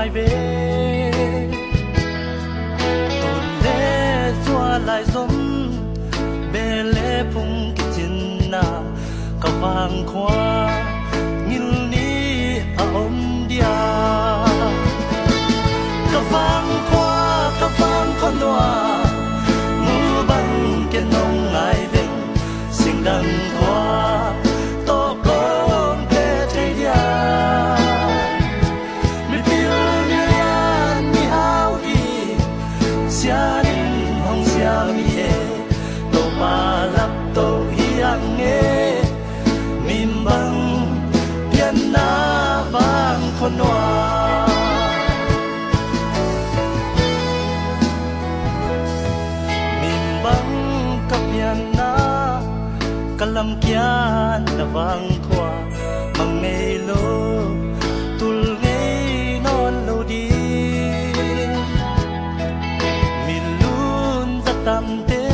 ai về tôi lẽ xóa lại giống bề lẽ phung cái chân na cả vàng khoa nhìn ní ôm dia cả vàng con noa mưa băng cái nông ai về sinh đằng khoa to con cái thế dia mimbang pian na bang konwa mimbang kapian na kalam kian na bang kwa mangelo tul ngei non lo di milun zatam te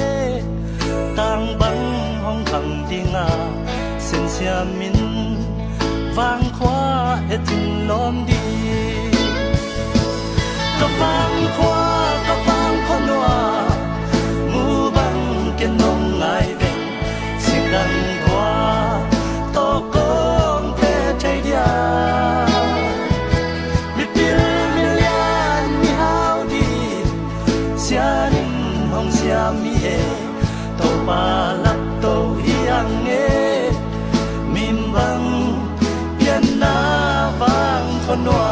tang bang hong khang dinga sen sia min vang khwa etin lom di ka vang khonwa mu bang ken nong ngai ve sing dang khwa to kong te thai dia mi pil mi lian mi hao di sia nin hong sia mi e to pa lap to hiang e mimbang pian na bang konwa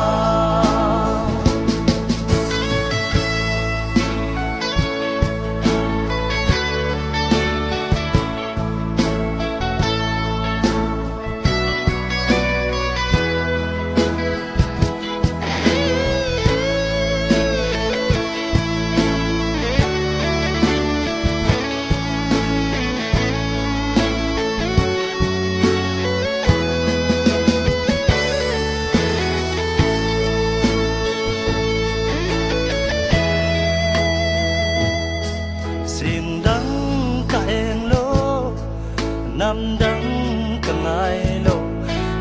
nam đắng cả ngày lâu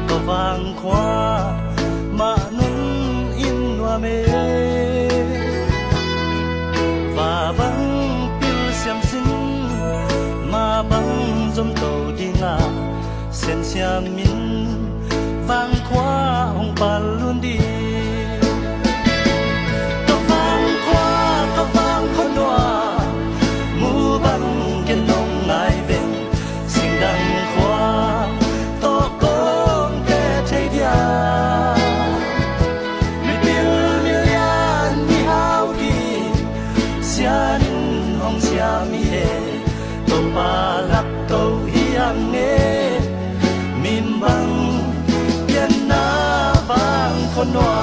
có vàng khoa mà nun in hoa mê và băng pil xiêm xin mà băng dòng tàu đi ngả sen xiêm min vàng khoa hồng bàn luôn đi có vàng con hoa mu băng kiên nông ngài về đằng khoa to con te thai dia mi pil mi lian mi hao di sia nin hong sia mi e to pa lap to hiang e mim bang pian na bang konwa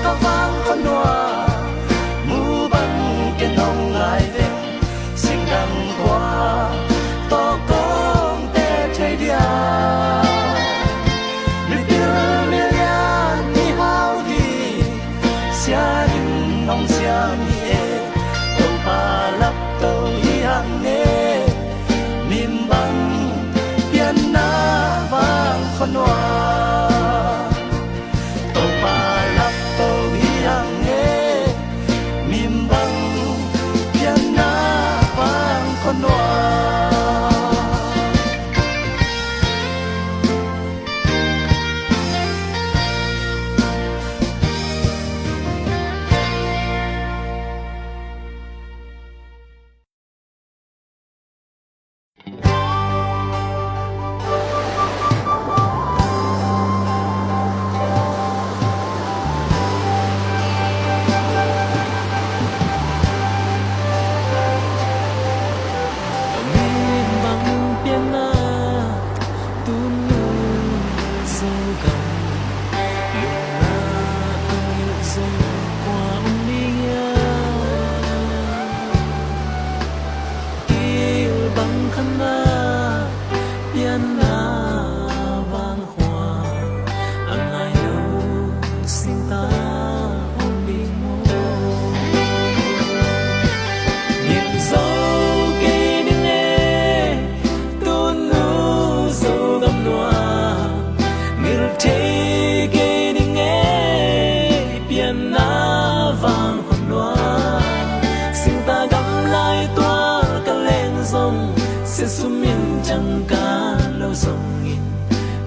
ka vang con noa mu bang ken nong ngai ve đằng qua to con te thai dia mi pil mi lian mi hao di sia nin hong sia mi e to pa lap to hiang e mim bang pian na bang konwa to pa lap to hiang e mim bang pian na con noa take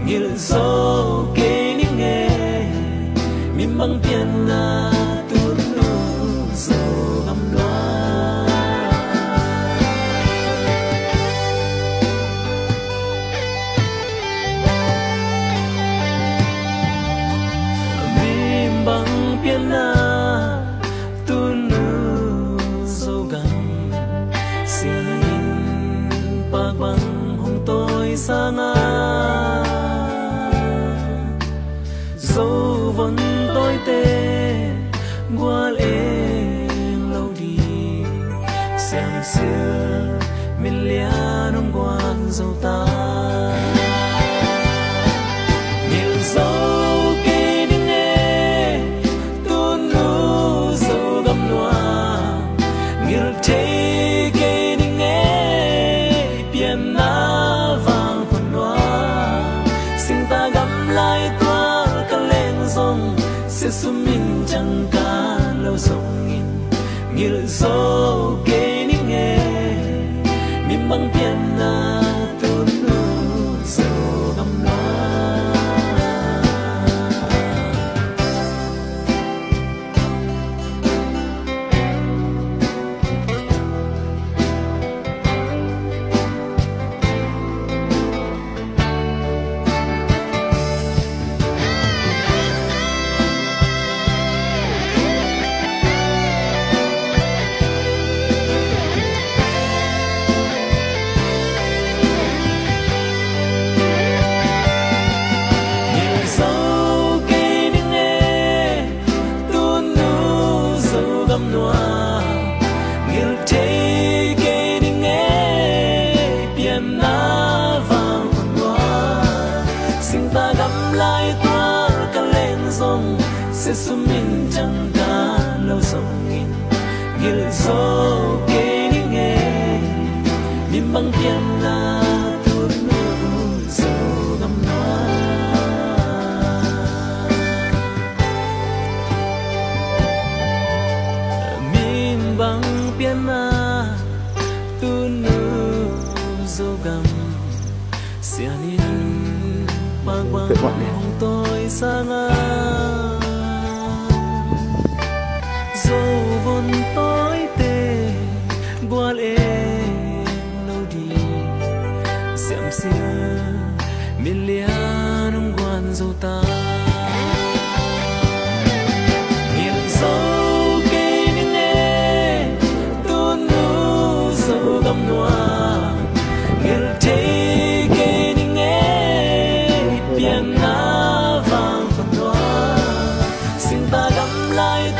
ngil zo ke ni nge mi mang pian na tu nu zo ngam loa mi mang pian na tu nu zo gam xian pa bang hong tôi sa nga dấu vẫn tôi tê qua em lâu đi xem xưa mình lia nông quan dấu ta nhiều dấu kê đi nghe tu nu dấu gầm loa nhiều thế kê đi nghe biển na vàng phần loa xin ta gầm lại sẽ sum min chẳng cả lâu sông in ngil zo ke ni nghe mi mang pian na tu nu zo ngam sẽ sum min chẳng cả lâu sông in ngil zo ke ni nghe mi mang pian na tu nu zo ngam loa mi mang pian na tu nu zo gam xian in bang bang hong tôi sa nga dấu vốn tối tê gual em lâu đi xem xưa mình lia nông quan dấu ta nhìn dấu kê ni nè tu nu dấu gầm loa nhìn thế kê ni nghe biển na vàng phần loa xin ta gầm lại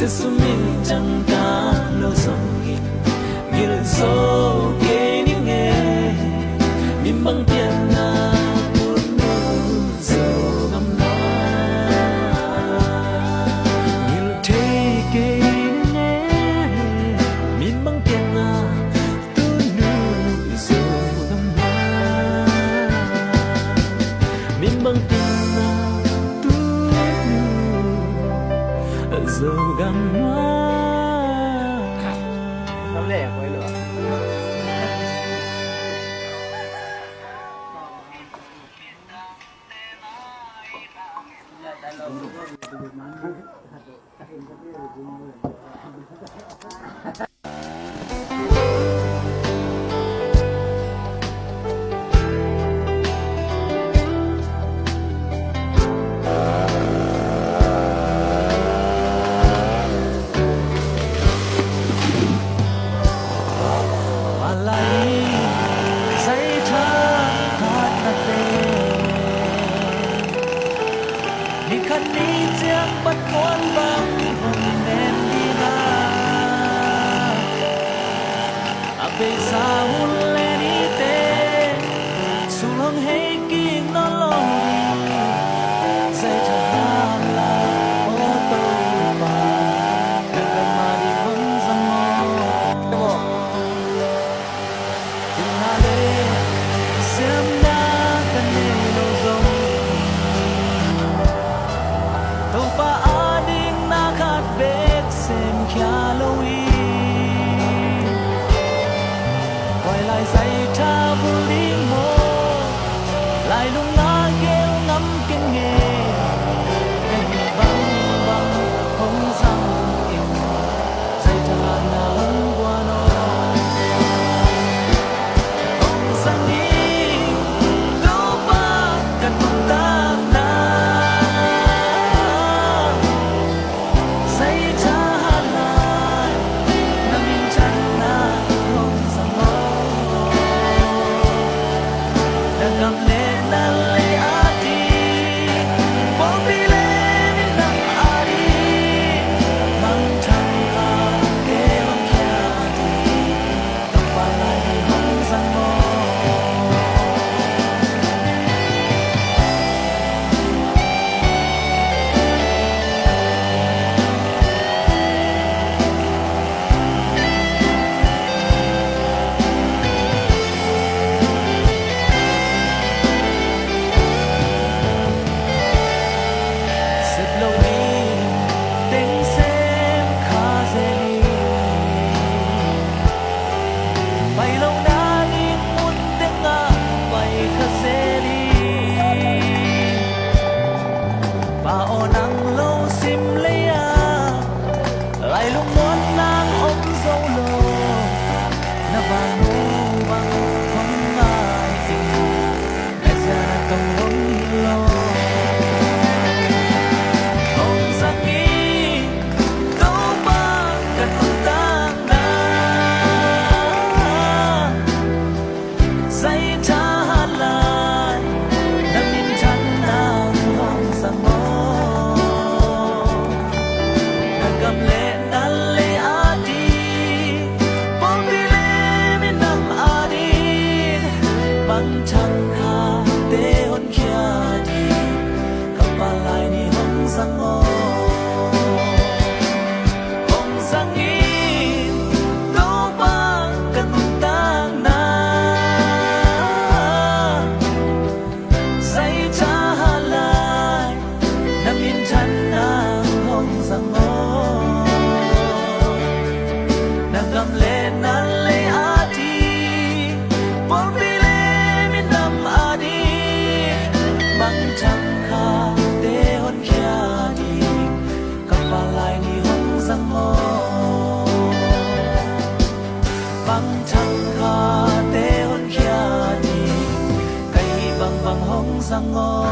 sẽ sum min chẳng cả lâu sông in ngil zo ke ni nghe mi mang pian na tu nu zo ngam loa ngil thế ke ni nghe mi mang pian na tu nu zo ngam loa mi mang pian na tu nu zo gam loa น้ำแหลกไว้เหรอ chẳng kha để hôn kia đi gặp bà lại đi hông sang ngô hông sang in đâu ba cần tăng na say cha lại nằm yên chân nàng hông sang ngô nàng cầm lên nàng lấy chẳng kha để hôn kia đi gặp bà lại đi hông sang ngô bằng chẳng kha để hôn kia đi cây bằng bằng hông sang ngô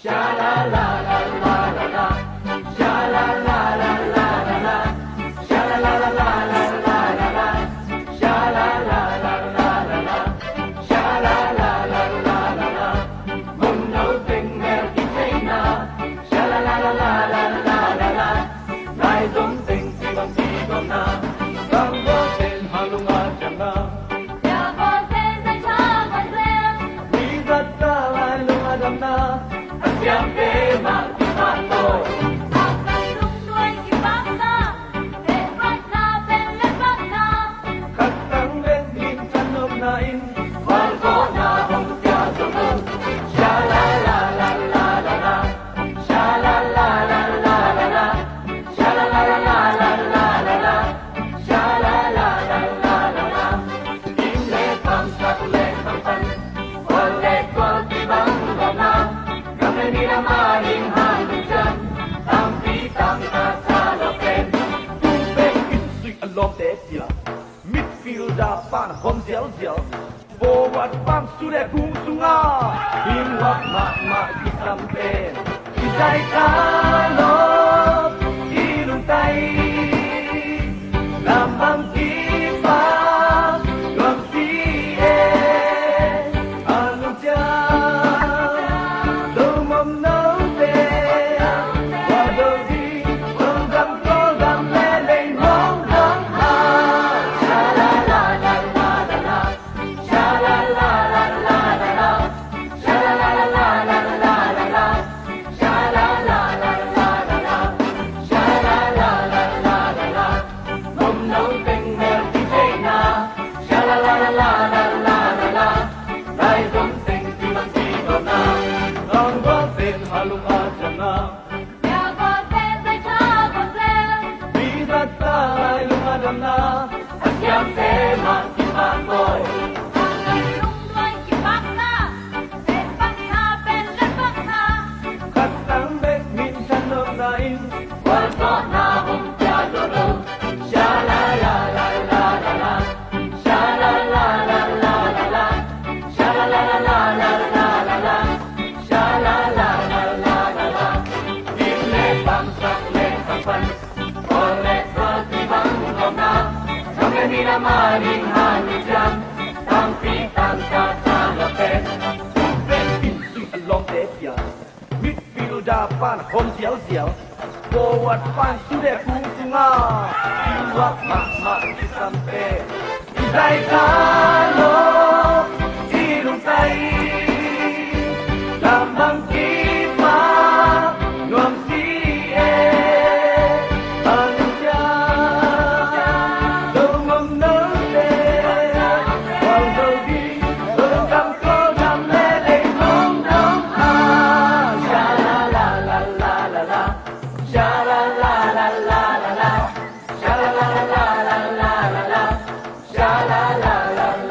sha la la la la la la sha la la la la la la sha la la la la la la la la sha la la la la la la sha la la la la la la mong nấu tình mèo đi chơi na sha la la la la la la la la lại giống tình thì bằng gì còn na đang có tên hà lung à chẳng na nhà con tên danh cha con tên đi rất ta lại lung à đầm na yang te ma ki ma to akan lung nuôi ki bác na để bác na bên lên bác na khắc tăng bên in chân hôm na in quan có na hồng tia cho mơ sha la la la la la la sha la la la la la la sha la la la la la la la la sha la la la la la la im le tam sa le tam pan quan le quan ki bang ga na ni na maling hanggan tampi tam ta sa lo pen tu pe in sui alom te dia midfielder pan hom zel zel forward pan su de kung sunga in wat ma ki sam pen ki sai ka lo i lung tai lam bang ki pa gam si e anu cha nhà con tên danh cha con tên yang te ma ki ma tôi akan lung nuôi ki bác na để bác na bên lên bác na khắc tăng bên min chân hôm na in quan có na hồng tia cho mơ sha la la la la la la sha la la la la la la sha la la la la la la la la sha la la la la la la im le bang sak le sang pan con le qua ki bang hom na ni na maling hanggan tampi tam ta sa lo pen tu pen in sui along te dia midfielder pan hom zel zel forward pan su de kung sunga in wat ma ki sam pe sai ka lo i lung tai lam bang ki pa nuam si e anu cha la la la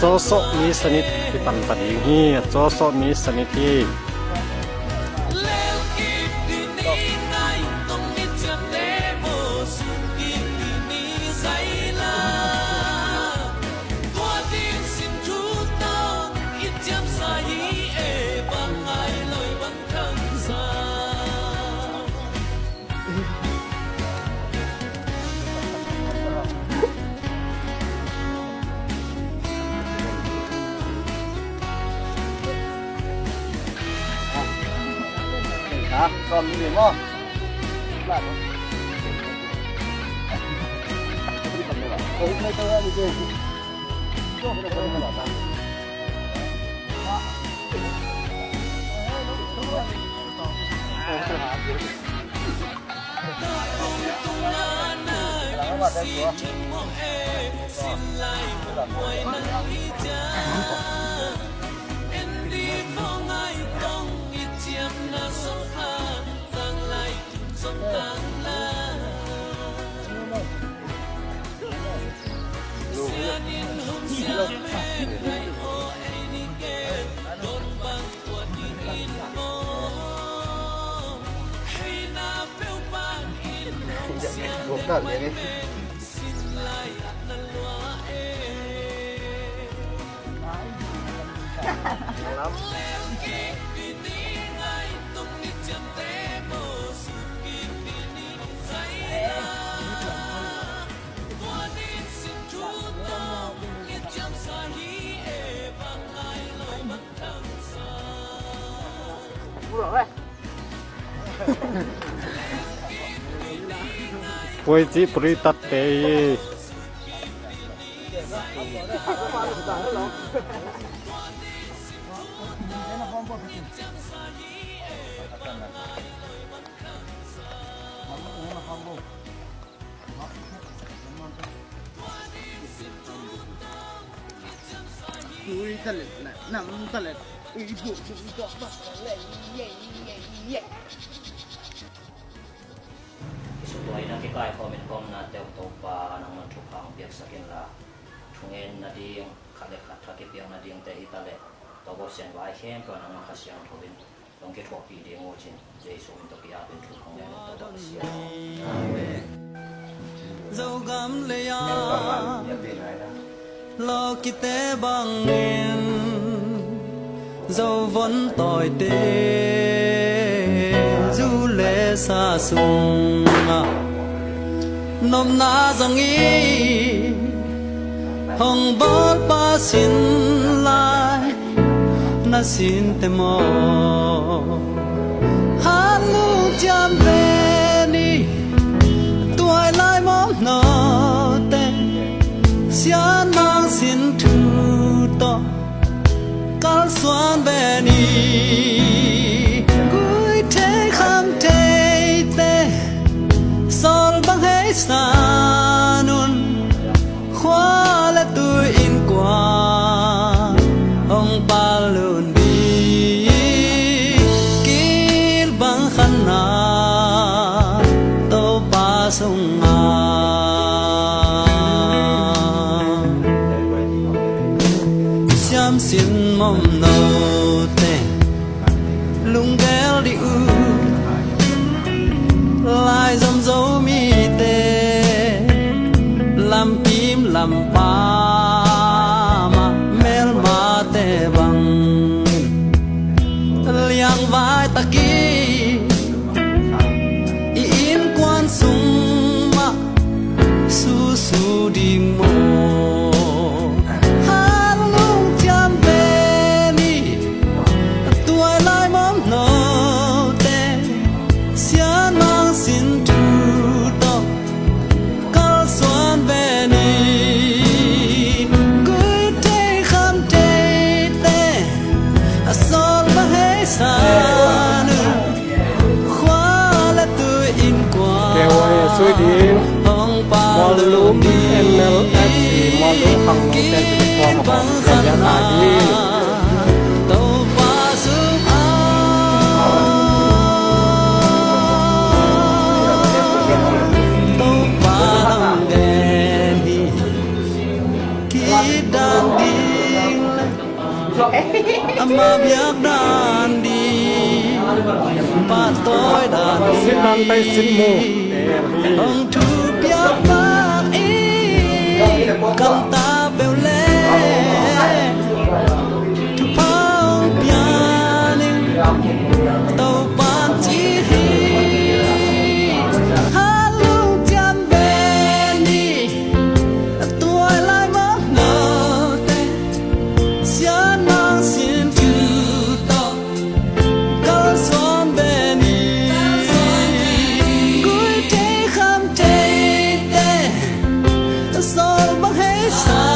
โจโซมีสนิทที่ปันปัดอย่างนี้โจโซมีสนิทที่ตอนนี้มั้งลาดโอ้ยไม่ตัวนี้เลยโจ้ไม่ได้คนมาหรอกHãy subscribe cho kênh Ghiền Mì Gõ để không bỏ lỡ 我告诉你。 ป่วยจีปริตัดเตย Ui, thật là nằm thật là ui buộc chúng có mặt là yeah. Sesuai nanti kai komen kom na teu topa nang mantukang biak sakin la tungen na ding kale khatha ke piang na ding te itale to bo sen vai khem ko nang khasiang thobin long ke thopi de ngo chin jesu in to pia bin thu khong ne to da sia dâu gắm lê ya lo ki te bang in dâu vẫn tỏi tê du lê sa sung nom na dong y hong bol pa sin lai na sin te mo halu jam ve ni tuai lai mom no te xian mang sin thu to kal suan ve ni gui te kham te te sol bang hai sa nun khwa la tu in kwa hong pa lun bi kil bang khan na to pa sung a xiam sin mom no te lung gel di u lai dòng dấu mi tê làm kim làm pa mà mel ma tê bằng liang vai ta ki in quan sung ma su su đi mo han lung cham ve ni tuổi lai mom no te xian mang xin thu to kal suan ve ni gui te kham te te asol ba hai sa nu khwa la tu in kwa แกวไอ้สวยดี hong pa มอลลุ่ม MLFC มอลลุ่มขังแต่เป็นฟอร์มของสัญญาณดี to pa su a to pa lang de ni ki dan ding ama biak dan di pa toy dan สินันไปสินหมูเอ็มพี ông thu biak bak i cầm ta bèo lê thu phao pianing tàu ban chi hi ha lung cham ve ni tuổi lai mất nợ te xian mang xin chu to kal suan ve ni gui te kham te sol bang hai sa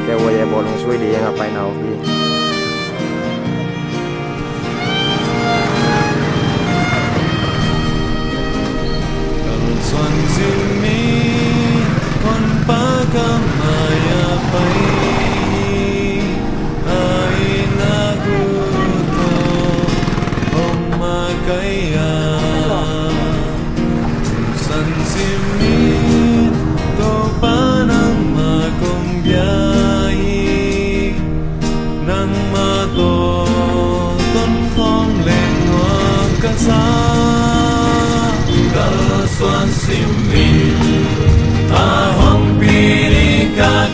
แกวัยบอลช่วยดียังไปเอาพี่ ส่วนสิ่งนี้คนปากำมายาไปไอ้นากุโตอมมาไกยาสันสิ่งนี้โตปานังมาคงยานังมาโตต้นฟองเล่นวากษาSoan simin ahong pirikateya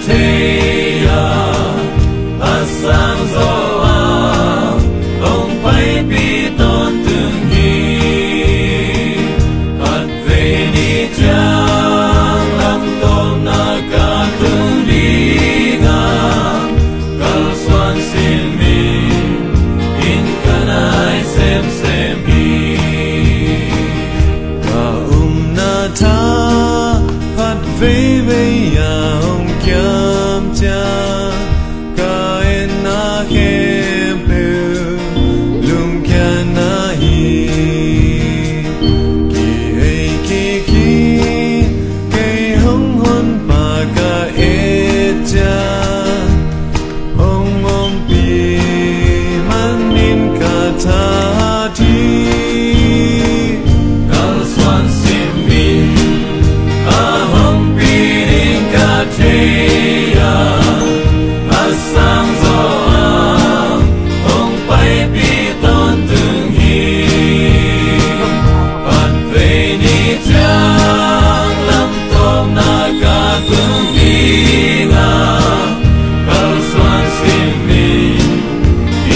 asang zoa ong pai piton tung hi at veni jang lam tom na ka tung liga kal soan simin in kanai sem sem hi ta pat ve ve ya hong kyam cha ka en na hem pe lum kya na hi ki ke hong hon pa ka e cha om pi man nin ka ta ti Teya asang zoa ong pai piton tung hi pat veni jang lam tom na ka tung biga kal suan simin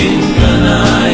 in kanai